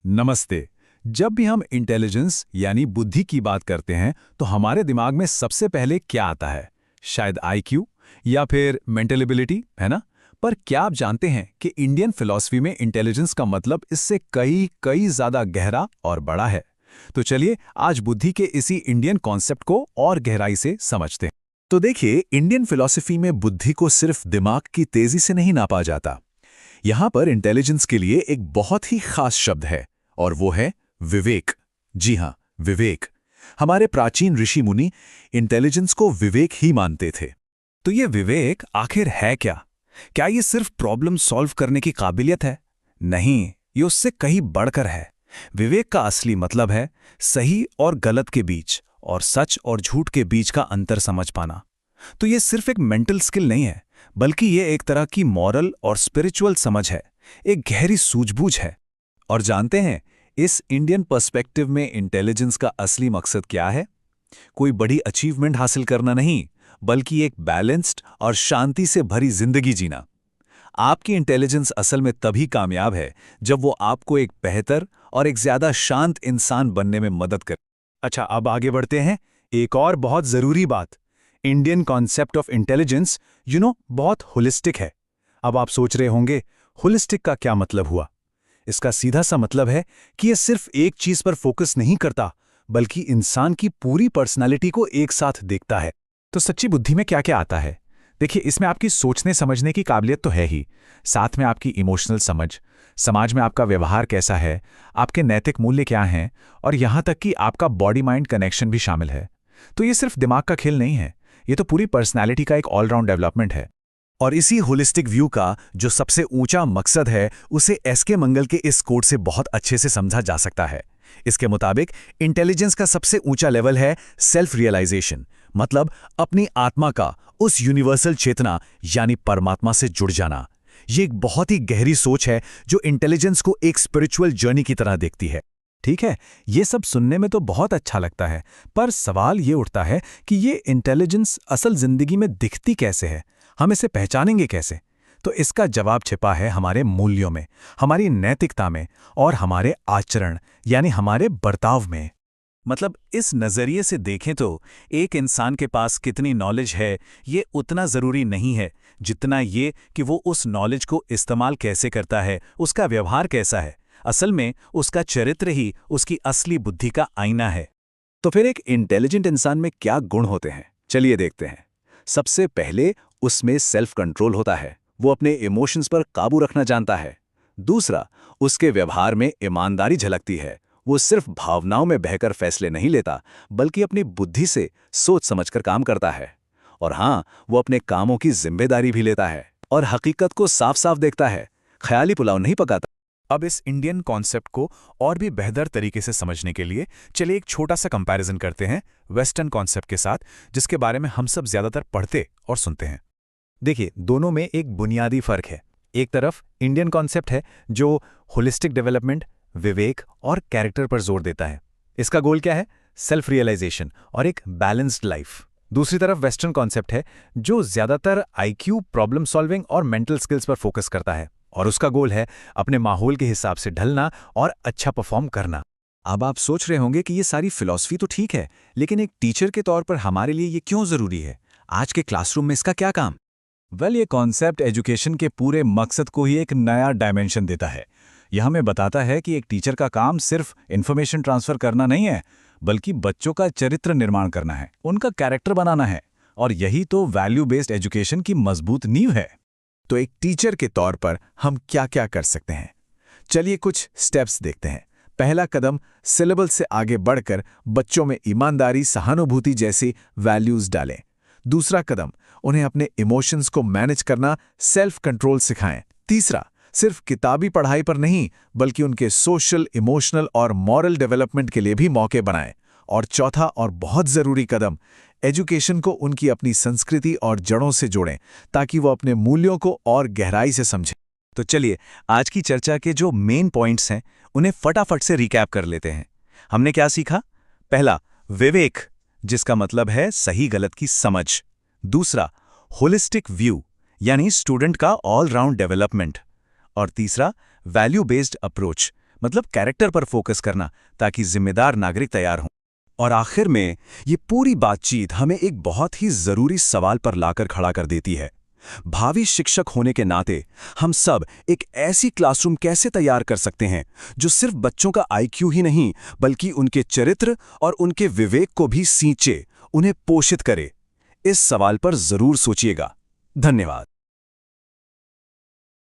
नमस्ते। जब भी हम इंटेलिजेंस यानी बुद्धि की बात करते हैं तो हमारे दिमाग में सबसे पहले क्या आता है? शायद आईक्यू या फिर मेंटल एबिलिटी, है ना? पर क्या आप जानते हैं कि इंडियन फिलॉसफी में इंटेलिजेंस का मतलब इससे कई कई ज्यादा गहरा और बड़ा है। तो चलिए आज बुद्धि के इसी इंडियन कॉन्सेप्ट को और गहराई से समझते हैं। तो देखिए, इंडियन फिलॉसफी में बुद्धि को सिर्फ दिमाग की तेजी से नहीं नापा जाता। यहां पर इंटेलिजेंस के लिए एक बहुत ही खास शब्द है और वो है विवेक। जी हां, विवेक। हमारे प्राचीन ऋषि मुनि इंटेलिजेंस को विवेक ही मानते थे। तो ये विवेक आखिर है क्या? क्या ये सिर्फ प्रॉब्लम सॉल्व करने की काबिलियत है? नहीं, ये उससे कहीं बढ़कर है। विवेक का असली मतलब है सही और गलत के बीच और सच और झूठ के बीच का अंतर समझ पाना। तो ये सिर्फ एक मेंटल स्किल नहीं है, बल्कि ये एक तरह की मॉरल और स्पिरिचुअल समझ है, एक गहरी सूझबूझ है। और जानते हैं, इस इंडियन पर्सपेक्टिव में इंटेलिजेंस का असली मकसद क्या है? कोई बड़ी अचीवमेंट हासिल करना नहीं, बल्कि एक बैलेंस्ड और शांति से भरी जिंदगी जीना। आपकी इंटेलिजेंस असल में तभी कामयाब है जब वो आपको एक बेहतर और एक ज्यादा शांत इंसान बनने में मदद करे। अच्छा, अब आगे बढ़ते हैं। एक और बहुत जरूरी बात, इंडियन कॉन्सेप्ट ऑफ इंटेलिजेंस बहुत होलिस्टिक है। अब आप सोच रहे होंगे, होलिस्टिक का क्या मतलब हुआ? इसका सीधा सा मतलब है कि यह सिर्फ एक चीज पर फोकस नहीं करता, बल्कि इंसान की पूरी पर्सनालिटी को एक साथ देखता है। तो सच्ची बुद्धि में क्या क्या आता है? देखिए, इसमें आपकी सोचने समझने की काबिलियत तो है ही, साथ में आपकी इमोशनल समझ, समाज में आपका व्यवहार कैसा है, आपके नैतिक मूल्य क्या हैं, और यहां तक कि आपका बॉडी माइंड कनेक्शन भी शामिल है। तो ये सिर्फ दिमाग का खेल नहीं है, ये तो पूरी पर्सनैलिटी का एक ऑलराउंड डेवलपमेंट है। और इसी होलिस्टिक व्यू का जो सबसे ऊंचा मकसद है, उसे एसके मंगल के इस कोट से बहुत अच्छे से समझा जा सकता है। इसके मुताबिक इंटेलिजेंस का सबसे ऊंचा लेवल है सेल्फ रियलाइजेशन, मतलब अपनी आत्मा का उस यूनिवर्सल चेतना यानी परमात्मा से जुड़ जाना। ये एक बहुत ही गहरी सोच है जो इंटेलिजेंस को एक स्पिरिचुअल जर्नी की तरह देखती है। ठीक है, ये सब सुनने में तो बहुत अच्छा लगता है, पर सवाल ये उठता है कि ये इंटेलिजेंस असल जिंदगी में दिखती कैसे है? हम इसे पहचानेंगे कैसे? तो इसका जवाब छिपा है हमारे मूल्यों में, हमारी नैतिकता में और हमारे आचरण यानी हमारे बर्ताव में। मतलब इस नज़रिए से देखें तो एक इंसान के पास कितनी नॉलेज है, ये उतना ज़रूरी नहीं है जितना ये कि वो उस नॉलेज को इस्तेमाल कैसे करता है, उसका व्यवहार कैसा है। असल में उसका चरित्र ही उसकी असली बुद्धि का आईना है। तो फिर एक इंटेलिजेंट इंसान में क्या गुण होते हैं? चलिए देखते हैं। सबसे पहले उसमें सेल्फ कंट्रोल होता है, वो अपने इमोशंस पर काबू रखना जानता है। दूसरा, उसके व्यवहार में ईमानदारी झलकती है, वो सिर्फ भावनाओं में बहकर फैसले नहीं लेता, बल्कि अपनी बुद्धि से सोच समझकर काम करता है। और हाँ, वो अपने कामों की जिम्मेदारी भी लेता है और हकीकत को साफ साफ देखता है, ख्याली पुलाव नहीं पकाता। अब इस इंडियन कॉन्सेप्ट को और भी बेहतर तरीके से समझने के लिए चलिए एक छोटा सा कंपैरिजन करते हैं वेस्टर्न कॉन्सेप्ट के साथ, जिसके बारे में हम सब ज्यादातर पढ़ते और सुनते हैं। देखिए, दोनों में एक बुनियादी फर्क है। एक तरफ इंडियन कॉन्सेप्ट है जो होलिस्टिक डेवलपमेंट, विवेक और कैरेक्टर पर जोर देता है। इसका गोल क्या है? सेल्फ रियलाइजेशन और एक बैलेंस्ड लाइफ। दूसरी तरफ वेस्टर्न कॉन्सेप्ट है जो ज्यादातर आईक्यू, प्रॉब्लम सॉल्विंग और मेंटल स्किल्स पर फोकस करता है, और उसका गोल है अपने माहौल के हिसाब से ढलना और अच्छा परफॉर्म करना। अब आप सोच रहे होंगे कि ये सारी फिलॉसफी तो ठीक है, लेकिन एक टीचर के तौर पर हमारे लिए ये क्यों जरूरी है? आज के क्लासरूम में इसका क्या काम? ये कॉन्सेप्ट एजुकेशन के पूरे मकसद को ही एक नया डायमेंशन देता है। यह हमें बताता है कि एक टीचर का काम सिर्फ इन्फॉर्मेशन ट्रांसफर करना नहीं है, बल्कि बच्चों का चरित्र निर्माण करना है, उनका कैरेक्टर बनाना है। और यही तो वैल्यू बेस्ड एजुकेशन की मजबूत नींव है। तो एक टीचर के तौर पर हम क्या क्या कर सकते हैं? चलिए कुछ स्टेप्स देखते हैं। पहला कदम, सिलेबस से आगे बढ़कर बच्चों में ईमानदारी, सहानुभूति जैसी वैल्यूज डालें। दूसरा कदम, उन्हें अपने इमोशंस को मैनेज करना, सेल्फ कंट्रोल सिखाएं। तीसरा, सिर्फ किताबी पढ़ाई पर नहीं, बल्कि उनके सोशल, इमोशनल और मॉरल डेवलपमेंट के लिए भी मौके बनाएं। और चौथा और बहुत जरूरी कदम, एजुकेशन को उनकी अपनी संस्कृति और जड़ों से जोड़ें, ताकि वो अपने मूल्यों को और गहराई से समझें। तो चलिए आज की चर्चा के जो मेन पॉइंट्स हैं, उन्हें फटाफट से रिकैप कर लेते हैं। हमने क्या सीखा? पहला, विवेक, जिसका मतलब है सही गलत की समझ। दूसरा, होलिस्टिक व्यू, यानी स्टूडेंट का ऑल राउंड डेवलपमेंट। और तीसरा, वैल्यू बेस्ड अप्रोच, मतलब कैरेक्टर पर फोकस करना, ताकि जिम्मेदार नागरिक तैयार हों। और आखिर में ये पूरी बातचीत हमें एक बहुत ही जरूरी सवाल पर लाकर खड़ा कर देती है। भावी शिक्षक होने के नाते हम सब एक ऐसी क्लासरूम कैसे तैयार कर सकते हैं जो सिर्फ बच्चों का आईक्यू ही नहीं, बल्कि उनके चरित्र और उनके विवेक को भी सींचे, उन्हें पोषित करे। इस सवाल पर जरूर सोचिएगा। धन्यवाद।